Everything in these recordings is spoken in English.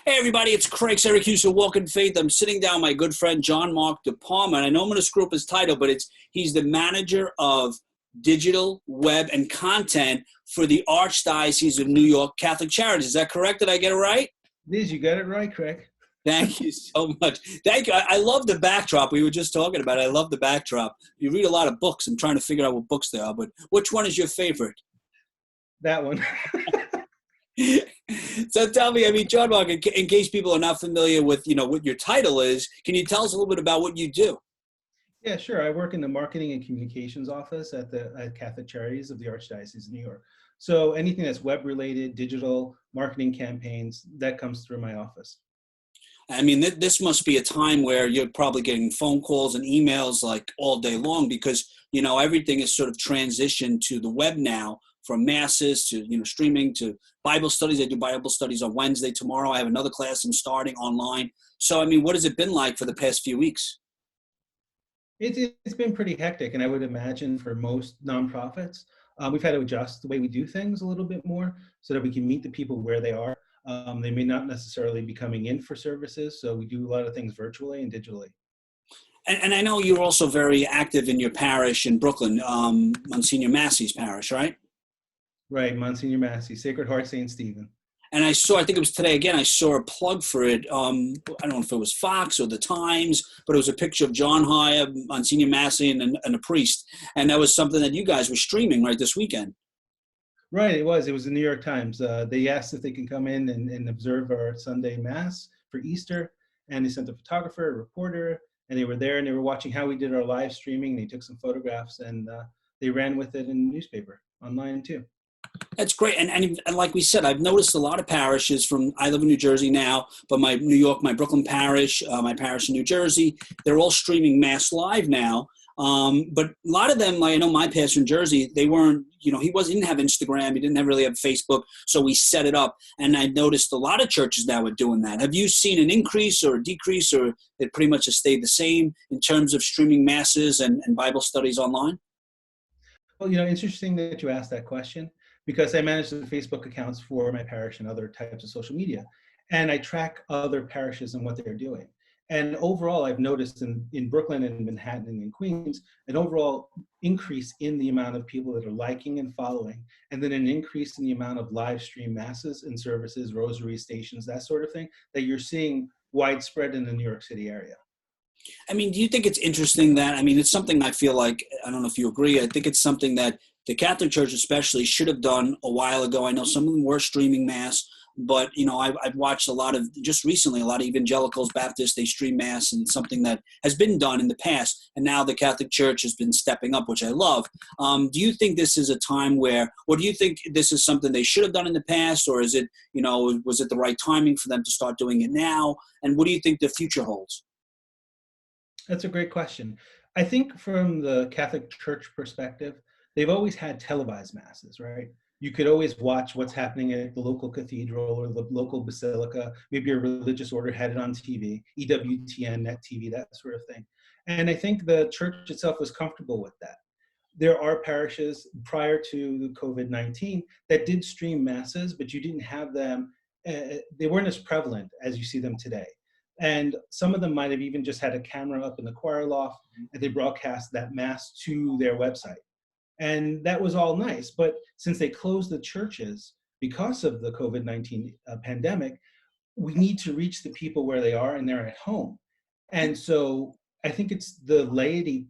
Hey everybody, it's Craig Syracuse of Walk in Faith. I'm sitting down with my good friend John Mark de Palma, and I know I'm going to screw up his title, but he's the manager of digital, web, and content for the Archdiocese of New York Catholic Charities. Is that correct? Did I get it right? Liz, you got it right, Craig. Thank you so much. Thank you. I love the backdrop. We were just talking about it. I love the backdrop. You read a lot of books. I'm trying to figure out what books they are, but which one is your favorite? That one. So tell me, John Mark, in case people are not familiar with, what your title is, can you tell us a little bit about what you do? Yeah, sure. I work in the marketing and communications office at Catholic Charities of the Archdiocese of New York. So anything that's web-related, digital, marketing campaigns, that comes through my office. This must be a time where you're probably getting phone calls and emails like all day long because, everything is sort of transitioned to the web now, from masses to, streaming to Bible studies. I do Bible studies on Wednesday. Tomorrow I have another class I'm starting online. So, what has it been like for the past few weeks? It's been pretty hectic, and I would imagine for most nonprofits, we've had to adjust the way we do things a little bit more so that we can meet the people where they are. They may not necessarily be coming in for services, so we do a lot of things virtually and digitally. And I know you're also very active in your parish in Brooklyn, Monsignor Massey's parish, right? Right, Monsignor Massey, Sacred Heart St. Stephen. And I think it was today again, I saw a plug for it. I don't know if it was Fox or the Times, but it was a picture of John Hyatt, Monsignor Massey, and a priest. And that was something that you guys were streaming right this weekend. Right, it was the New York Times. They asked if they can come in and observe our Sunday Mass for Easter. And they sent a photographer, a reporter, and they were there and they were watching how we did our live streaming. They took some photographs and they ran with it in the newspaper, online too. That's great. And like we said, I've noticed a lot of parishes I live in New Jersey now, but my Brooklyn parish, my parish in New Jersey, they're all streaming Mass live now. But a lot of them, I know my pastor in Jersey, they weren't, he didn't have Instagram. He didn't really have Facebook. So we set it up. And I noticed a lot of churches now are doing that. Have you seen an increase or a decrease, or it pretty much has stayed the same in terms of streaming Masses and Bible studies online? Well, interesting that you asked that question, because I manage the Facebook accounts for my parish and other types of social media. And I track other parishes and what they're doing. And overall, I've noticed in Brooklyn and Manhattan and in Queens, an overall increase in the amount of people that are liking and following, and then an increase in the amount of live stream Masses and services, rosary stations, that sort of thing, that you're seeing widespread in the New York City area. Do you think it's interesting that, it's something I feel like, I don't know if you agree, I think it's something that the Catholic Church especially should have done a while ago. I know some of them were streaming Mass, but, I've watched just recently, a lot of evangelicals, Baptists, they stream Mass, and something that has been done in the past. And now the Catholic Church has been stepping up, which I love. Do you think this is a time or do you think this is something they should have done in the past? Or is it, was it the right timing for them to start doing it now? And what do you think the future holds? That's a great question. I think from the Catholic Church perspective, they've always had televised Masses, right? You could always watch what's happening at the local cathedral or the local basilica. Maybe your religious order had it on TV, EWTN, Net TV, that sort of thing. And I think the church itself was comfortable with that. There are parishes prior to COVID-19 that did stream Masses, but you didn't have them, they weren't as prevalent as you see them today. And some of them might have even just had a camera up in the choir loft and they broadcast that Mass to their website. And that was all nice. But since they closed the churches because of the COVID-19 pandemic, we need to reach the people where they are and they're at home. And so I think it's the laity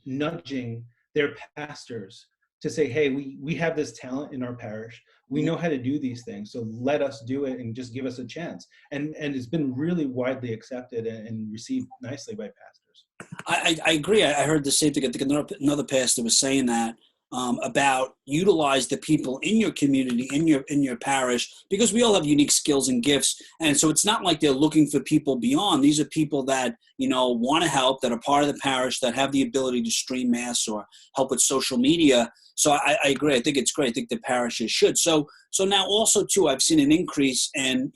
nudging their pastors to say, hey, we have this talent in our parish. We know how to do these things. So let us do it and just give us a chance. And it's been really widely accepted and received nicely by pastors. I agree. I heard the same thing. I think another pastor was saying that about utilize the people in your community, in your parish, because we all have unique skills and gifts. And so it's not like they're looking for people beyond. These are people that, want to help, that are part of the parish, that have the ability to stream Mass or help with social media. So I agree. I think it's great. I think the parishes should. So now also too, I've seen an increase in,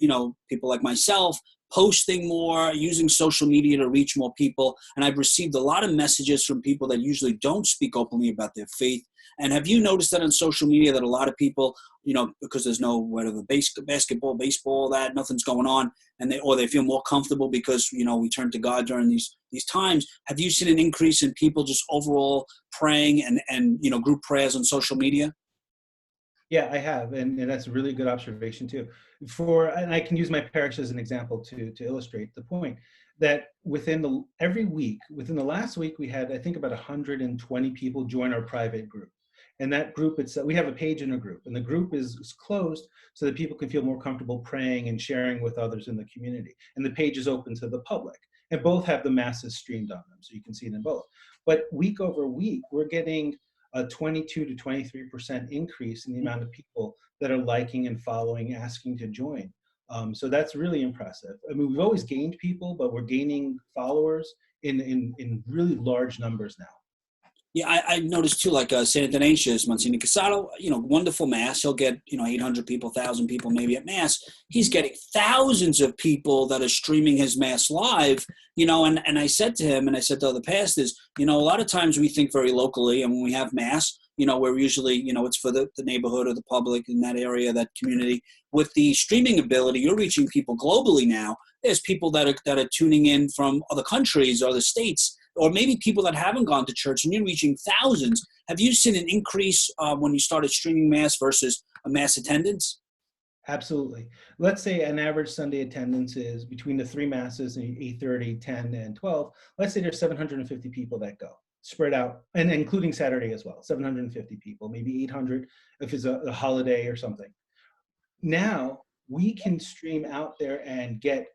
people like myself posting more, using social media to reach more people. And I've received a lot of messages from people that usually don't speak openly about their faith. And have you noticed that on social media that a lot of people, because there's no whatever basketball, baseball, that nothing's going on, and they feel more comfortable because we turn to God during these times. Have you seen an increase in people just overall praying and group prayers on social media? Yeah, I have, and that's a really good observation too. And I can use my parish as an example to illustrate the point that every week, within the last week, we had I think about 120 people join our private group, and that group we have a page in a group, and the group is closed so that people can feel more comfortable praying and sharing with others in the community, and the page is open to the public, and both have the masses streamed on them, so you can see them both. But week over week, we're getting a 22 to 23% increase in the amount of people that are liking and following, asking to join. So that's really impressive. I mean, we've always gained people, but we're gaining followers in really large numbers now. Yeah, I noticed too, like St. Ignatius, Monsignor Casado, wonderful mass. He'll get, 800 people, 1,000 people maybe at mass. He's getting thousands of people that are streaming his mass live, and I said to him, and I said to other pastors, a lot of times we think very locally, and when we have mass, we're usually, it's for the neighborhood or the public in that area, that community. With the streaming ability, you're reaching people globally now. There's people that are tuning in from other countries or other states, or maybe people that haven't gone to church, and you're reaching thousands. Have you seen an increase when you started streaming mass versus a mass attendance? Absolutely. Let's say an average Sunday attendance is between the three masses, 8:30, 10, and 12. Let's say there's 750 people that go, spread out, and including Saturday as well, 750 people, maybe 800 if it's a holiday or something. Now we can stream out there and get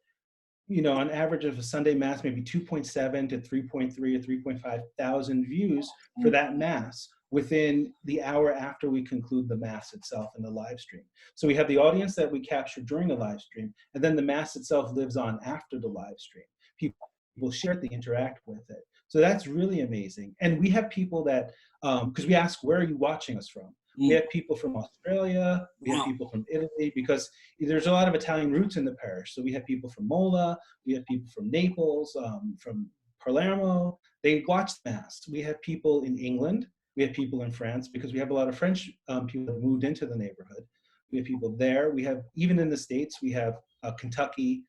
on average of a Sunday mass, maybe 2.7 to 3.3 or 3.5 thousand views for that mass within the hour after we conclude the mass itself in the live stream. So we have the audience that we captured during the live stream, and then the mass itself lives on after the live stream. People share it, they interact with it. So that's really amazing. And we have people that, because we ask, where are you watching us from? We have people from Australia, we have people from Italy, because there's a lot of Italian roots in the parish. So we have people from Mola, we have people from Naples, from Palermo. They watch the Mass. We have people in England, we have people in France, because we have a lot of French people that moved into the neighborhood. We have people there. We have, even in the States, we have Kentucky,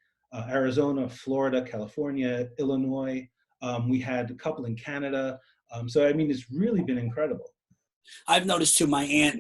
Arizona, Florida, California, Illinois. We had a couple in Canada. So, I mean, it's really been incredible. I've noticed too, my aunt,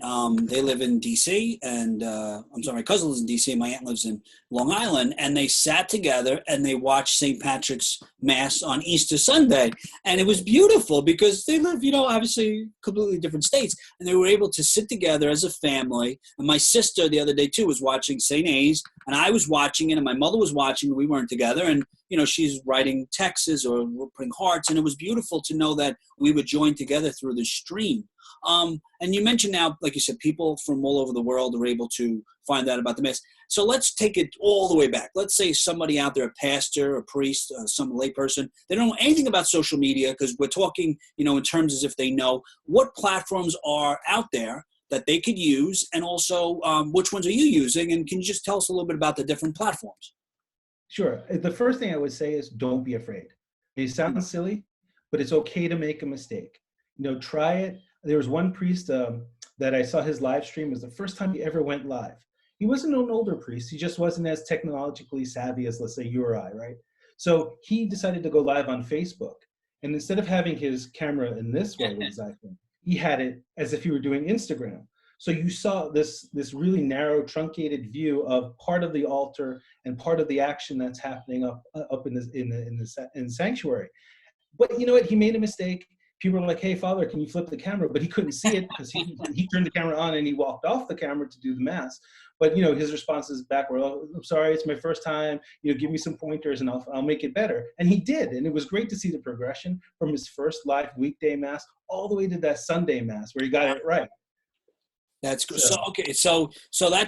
they live in DC, and I'm sorry, my cousin lives in DC, my aunt lives in Long Island, and they sat together and they watched St. Patrick's Mass on Easter Sunday. And it was beautiful because they live, obviously completely different states, and they were able to sit together as a family. And my sister the other day too was watching St. A's, and I was watching it, and my mother was watching it. We weren't together, and she's writing texts or putting hearts, and it was beautiful to know that we would join together through the stream. And you mentioned now, like you said, people from all over the world are able to find out about the Mass. So let's take it all the way back. Let's say somebody out there, a pastor, a priest, some layperson, they don't know anything about social media, because we're talking, in terms as if they know. What platforms are out there that they could use, and also which ones are you using? And can you just tell us a little bit about the different platforms? Sure. The first thing I would say is don't be afraid. It sounds silly, but it's okay to make a mistake. Try it. There was one priest that I saw his live stream. It was the first time he ever went live. He wasn't an older priest. He just wasn't as technologically savvy as, let's say, you or I, right? So he decided to go live on Facebook. And instead of having his camera in this way with his iPhone, he had it as if he were doing Instagram. So you saw this really narrow, truncated view of part of the altar and part of the action that's happening up in the sanctuary. But you know what? He made a mistake. People were like, "Hey, Father, can you flip the camera?" But he couldn't see it because he turned the camera on and he walked off the camera to do the Mass. But his responses back were, "Oh, I'm sorry, it's my first time. Give me some pointers and I'll make it better." And he did, and it was great to see the progression from his first live weekday Mass all the way to that Sunday Mass where he got it right. That's good. So okay, so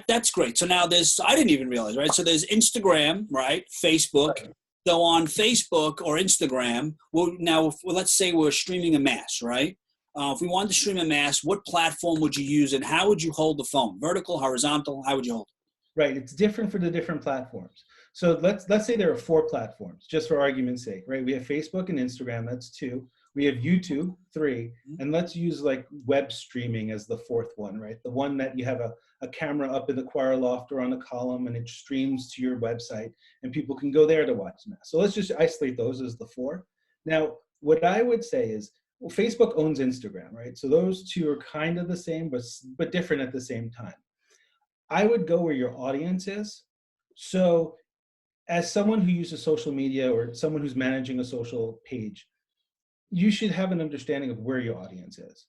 that's great. So now I didn't even realize, right? So there's Instagram, right? Facebook. Right. So on Facebook or Instagram, let's say we're streaming a Mass, right? If we wanted to stream a Mass, what platform would you use, and how would you hold the phone? Vertical, horizontal? How would you hold it? Right. It's different for the different platforms. So let's say there are 4 platforms, just for argument's sake, right? We have Facebook and Instagram. That's 2. We have YouTube, 3, and let's use like web streaming as the 4th one, right? The one that you have a camera up in the choir loft or on a column and it streams to your website and people can go there to watch Mass. So let's just isolate those as the 4. Now, what I would say is, well, Facebook owns Instagram, right? So those two are kind of the same, but different at the same time. I would go where your audience is. So as someone who uses social media or someone who's managing a social page, you should have an understanding of where your audience is.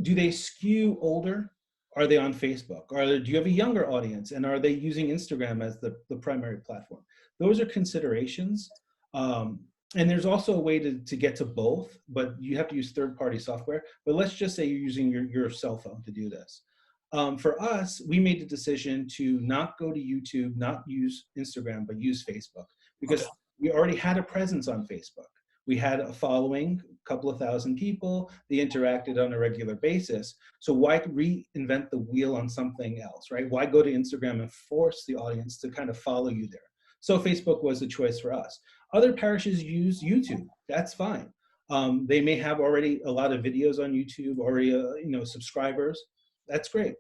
Do they skew older? Are they on Facebook? Do you have a younger audience? And are they using Instagram as the primary platform? Those are considerations. And there's also a way to get to both, but you have to use third-party software. But let's just say you're using your cell phone to do this. For us, we made the decision to not go to YouTube, not use Instagram, but use Facebook, because we already had a presence on Facebook. We had a following, a couple of thousand people. They interacted on a regular basis. So why reinvent the wheel on something else, right? Why go to Instagram and force the audience to kind of follow you there? So Facebook was a choice for us. Other parishes use YouTube. That's fine. They may have already a lot of videos on YouTube, already subscribers. That's great.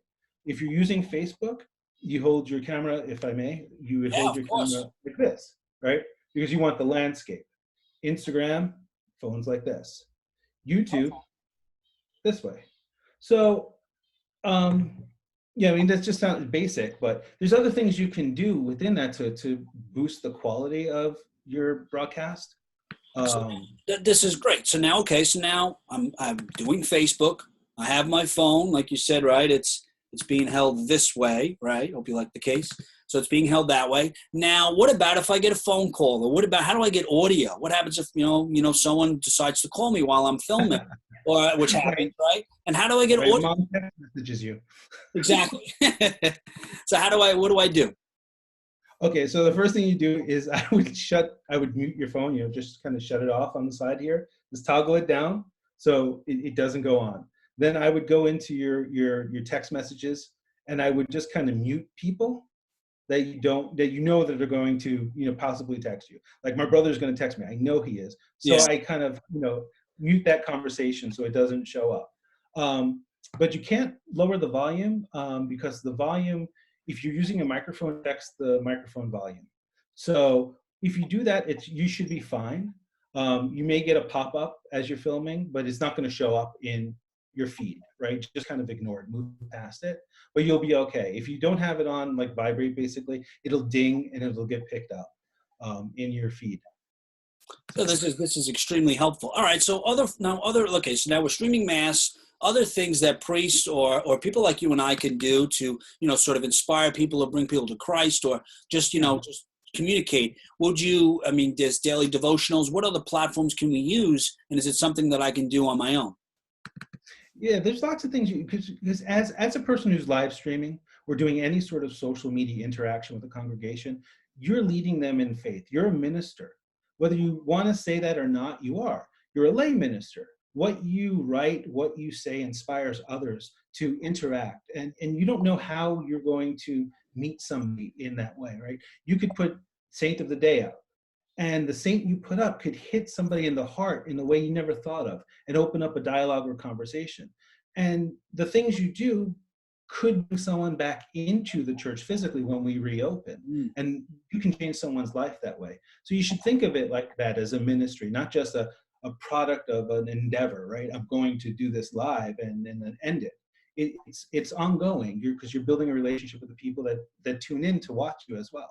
If you're using Facebook, you hold your camera, if I may, you would hold your camera like this, right? Because you want the landscape. Instagram, phones like this. YouTube, this way. So, yeah, I mean, that just sounds basic, but there's other things you can do within that to boost the quality of your broadcast. So this is great. So now, so now I'm doing Facebook. I have my phone, like you said, right? It's being held this way, right? Hope you like the case. So it's being held that way. Now, what about if I get a phone call, or what about how do I get audio? What happens if someone decides to call me while I'm filming, or which happens, right? And how do I get audio? Mom text messages you. Exactly. So what do I do? Okay, so the first thing you do is I would mute your phone. Just kind of shut it off on the side here. Just toggle it down so it doesn't go on. Then I would go into your text messages and I would just kind of mute people that that are going to possibly text you. Like my brother's going to text me. I know he is. So I kind of mute that conversation so it doesn't show up. But you can't lower the volume because the volume, if you're using a microphone, affects the microphone volume. So if you do that, you should be fine. You may get a pop-up as you're filming, but it's not going to show up in your feed, right? Just kind of ignore it, move past it, but you'll be okay. If you don't have it on like vibrate, basically, it'll ding and it'll get picked up in your feed. So this is extremely helpful. All right. So now we're streaming Mass. Other things that priests or people like you and I can do to sort of inspire people or bring people to Christ, or just just communicate. There's daily devotionals. What other platforms can we use, and is it something that I can do on my own? Yeah, there's lots of things because as a person who's live streaming or doing any sort of social media interaction with the congregation, you're leading them in faith. You're a minister. Whether you want to say that or not, you are. You're a lay minister. What you write, what you say inspires others to interact. And you don't know how you're going to meet somebody in that way, right? You could put Saint of the Day up, and the saint you put up could hit somebody in the heart in a way you never thought of and open up a dialogue or conversation. And the things you do could bring someone back into the church physically when we reopen. And you can change someone's life that way. So you should think of it like that, as a ministry, not just a product of an endeavor, right? I'm going to do this live and then end it. It's ongoing because you're building a relationship with the people that tune in to watch you as well.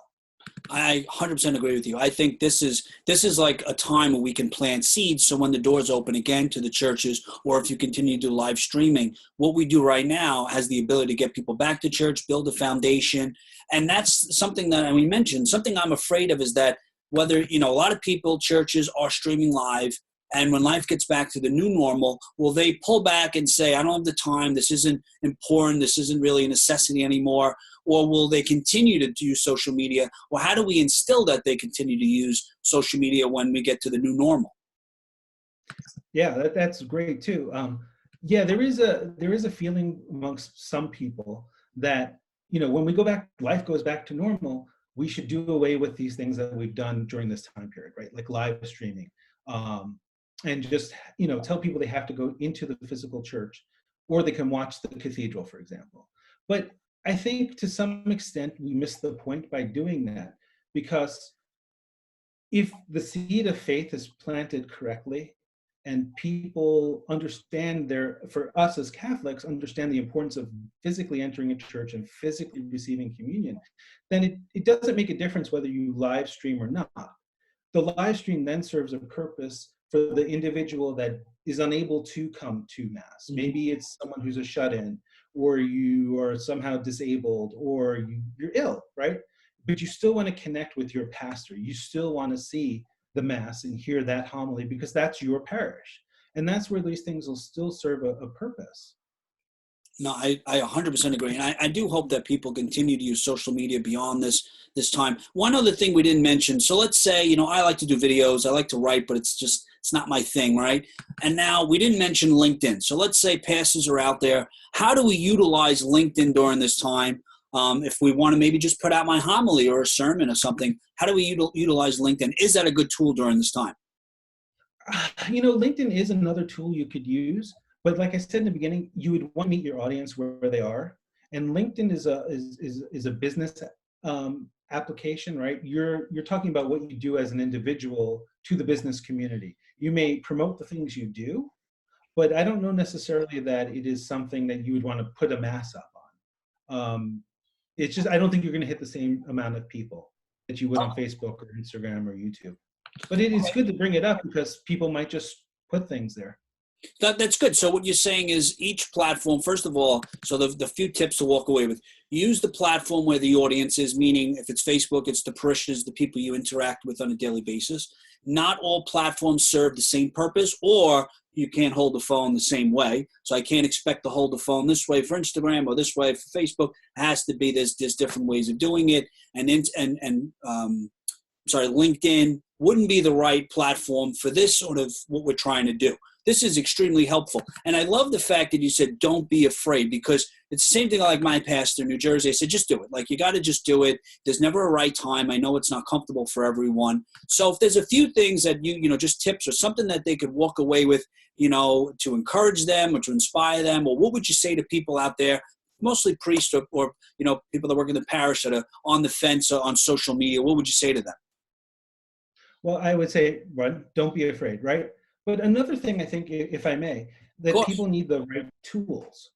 I 100% agree with you. I think this is like a time where we can plant seeds. So when the doors open again to the churches, or if you continue to do live streaming, what we do right now has the ability to get people back to church, build a foundation. And that's something that we mentioned. Something I'm afraid of is that whether, a lot of people, churches are streaming live, and when life gets back to the new normal, will they pull back and say, I don't have the time, this isn't important, this isn't really a necessity anymore? Or will they continue to use social media? Or how do we instill that they continue to use social media when we get to the new normal? Yeah, that's great too. Yeah, there is a feeling amongst some people that, when we go back, life goes back to normal, we should do away with these things that we've done during this time period, right? Like live streaming. and just, you know, tell people they have to go into the physical church, or they can watch the cathedral, for example. But I think to some extent we miss the point by doing that, because if the seed of faith is planted correctly and people understand for us as Catholics, understand the importance of physically entering a church and physically receiving communion, then it doesn't make a difference whether you live stream or not. The live stream then serves a purpose for the individual that is unable to come to Mass. Mhm. Maybe it's someone who's a shut-in, or you are somehow disabled, or you're ill, right? But you still want to connect with your pastor. You still want to see the Mass and hear that homily, because that's your parish. And that's where these things will still serve a purpose. No, I 100% agree. And I do hope that people continue to use social media beyond this time. One other thing we didn't mention. So let's say, I like to do videos. I like to write, but it's not my thing, right? And now we didn't mention LinkedIn. So let's say pastors are out there. How do we utilize LinkedIn during this time? If we want to maybe just put out my homily or a sermon or something, how do we utilize LinkedIn? Is that a good tool during this time? LinkedIn is another tool you could use, but like I said in the beginning, you would want to meet your audience where they are. And LinkedIn is a business application, right? You're talking about what you do as an individual to the business community. You may promote the things you do, but I don't know necessarily that it is something that you would want to put a mass up on. It's just, I don't think you're going to hit the same amount of people that you would on Facebook or Instagram or YouTube. But it is good to bring it up, because people might just put things there. That's good. So what you're saying is each platform, first of all, so the few tips to walk away with, use the platform where the audience is, meaning if it's Facebook, it's the parishioners, the people you interact with on a daily basis. Not all platforms serve the same purpose, or you can't hold the phone the same way. So I can't expect to hold the phone this way for Instagram or this way for Facebook. It has to be, there's different ways of doing it. LinkedIn wouldn't be the right platform for this sort of what we're trying to do. This is extremely helpful. And I love the fact that you said, don't be afraid, because it's the same thing like my pastor in New Jersey. I said, just do it. Like, you got to just do it. There's never a right time. I know it's not comfortable for everyone. So if there's a few things that just tips or something that they could walk away with, to encourage them or to inspire them, or what would you say to people out there, mostly priests or people that work in the parish that are on the fence or on social media? What would you say to them? Well, I would say, one, don't be afraid, right? But another thing, I think, if I may, that people need the right tools.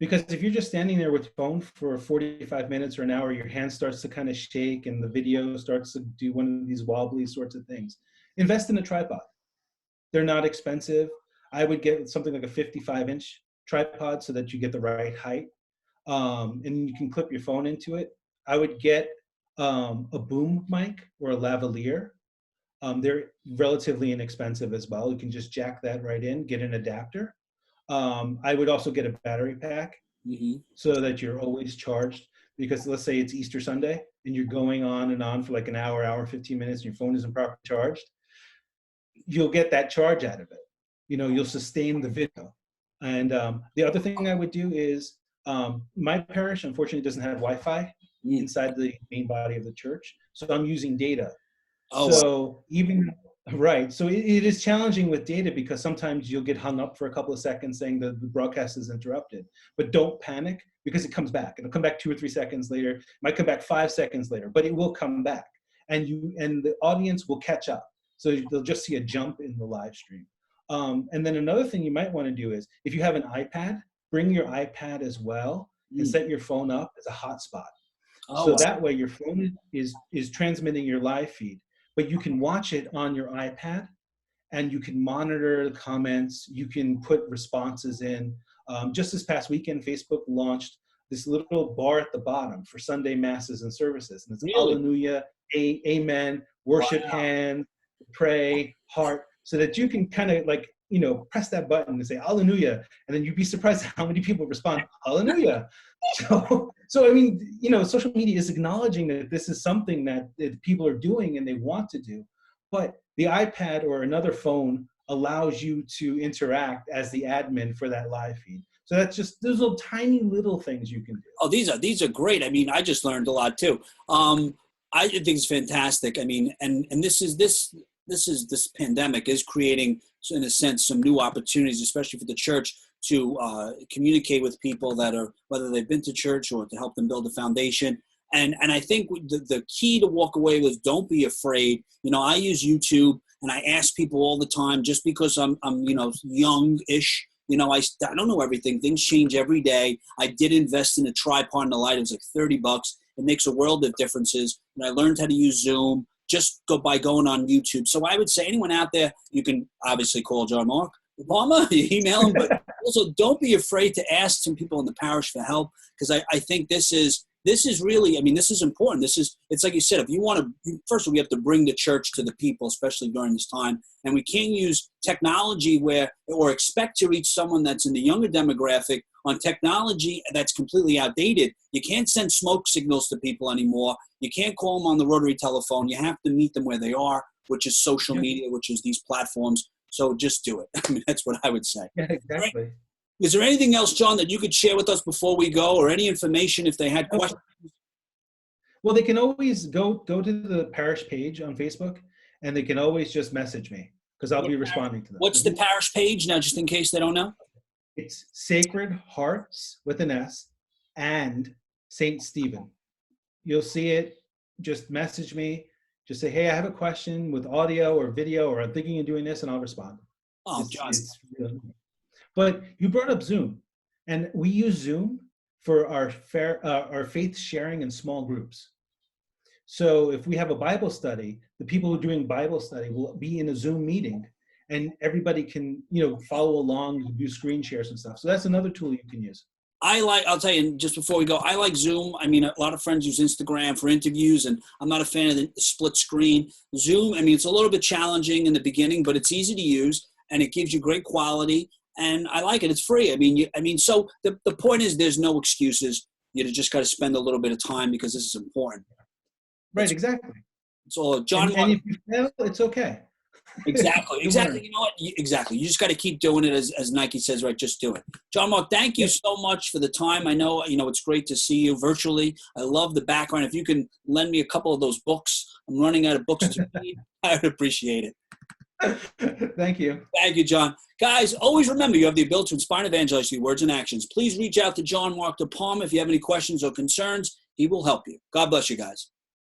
Because if you're just standing there with your phone for 45 minutes or an hour, your hand starts to kind of shake and the video starts to do one of these wobbly sorts of things. Invest in a tripod. They're not expensive. I would get something like a 55-inch tripod so that you get the right height. And you can clip your phone into it. I would get a boom mic or a lavalier. They're relatively inexpensive as well. You can just jack that right in, get an adapter. I would also get a battery pack so that you're always charged, because let's say it's Easter Sunday and you're going on and on for like an hour, 15 minutes, and your phone isn't properly charged. You'll get that charge out of it. You'll sustain the video. And the other thing I would do is, my parish, unfortunately, doesn't have Wi-Fi inside the main body of the church. So I'm using data. So it is challenging with data, because sometimes you'll get hung up for a couple of seconds saying that the broadcast is interrupted. But don't panic, because it comes back. It'll come back 2 or 3 seconds later. It might come back 5 seconds later, but it will come back. And the audience will catch up. So they'll just see a jump in the live stream. And then another thing you might want to do is, if you have an iPad, bring your iPad as well and set your phone up as a hotspot. That way your phone is transmitting your live feed, but you can watch it on your iPad and you can monitor the comments. You can put responses in. Just this past weekend, Facebook launched this little bar at the bottom for Sunday masses and services. And it's Hallelujah, Amen, worship hand, pray, heart, so that you can kind of press that button and say Hallelujah, and then you'd be surprised how many people respond Hallelujah. So I mean, social media is acknowledging that this is something that people are doing and they want to do, but the iPad or another phone allows you to interact as the admin for that live feed. So that's just those little tiny little things you can do. Oh, these are great. I mean, I just learned a lot too. I think it's fantastic. I mean, and this this pandemic is creating, in a sense, some new opportunities, especially for the church, to communicate with people that are, whether they've been to church or to help them build a foundation. And I think the key to walk away with, don't be afraid. I use YouTube, and I ask people all the time, just because I'm young-ish. I don't know everything. Things change every day. I did invest in a tripod and a light. It was like $30. It makes a world of differences. And I learned how to use Zoom just by going on YouTube. So I would say anyone out there, you can obviously call John Mark Palma, you email him, but also don't be afraid to ask some people in the parish for help, because I think this is really, this is important. It's like you said, if you want to, first of all, we have to bring the church to the people, especially during this time. And we can't use technology or expect to reach someone that's in the younger demographic on technology that's completely outdated. You can't send smoke signals to people anymore. You can't call them on the rotary telephone. You have to meet them where they are, which is social media, which is these platforms. So just do it. That's what I would say. Yeah, exactly. Right? Is there anything else, John, that you could share with us before we go, or any information if they had questions? Well, they can always go to the parish page on Facebook, and they can always just message me, because I'll be responding to them. What's the parish page now, just in case they don't know? It's Sacred Hearts with an S and St. Stephen. You'll see it. Just message me. Just say, hey, I have a question with audio or video, or I'm thinking of doing this, and I'll respond. Oh, John. But you brought up Zoom, and we use Zoom for our faith sharing in small groups. So if we have a Bible study, the people who are doing Bible study will be in a Zoom meeting, and everybody can, follow along, do screen shares and stuff. So that's another tool you can use. I'll tell you, just before we go, I like Zoom. A lot of friends use Instagram for interviews, and I'm not a fan of the split screen. Zoom, it's a little bit challenging in the beginning, but it's easy to use, and it gives you great quality, and I like it. It's free. So the point is, there's no excuses. You just got to spend a little bit of time, because this is important. Right, exactly. So, John, and if you fail, it's okay. Exactly. You know what? Exactly. You just got to keep doing it, as Nike says, right? Just do it. John Mark, thank you so much for the time. I know, it's great to see you virtually. I love the background. If you can lend me a couple of those books, I'm running out of books to read. I would appreciate it. Thank you. Thank you, John. Guys, always remember, you have the ability to inspire and evangelize through words and actions. Please reach out to John Mark de Palma if you have any questions or concerns. He will help you. God bless you guys.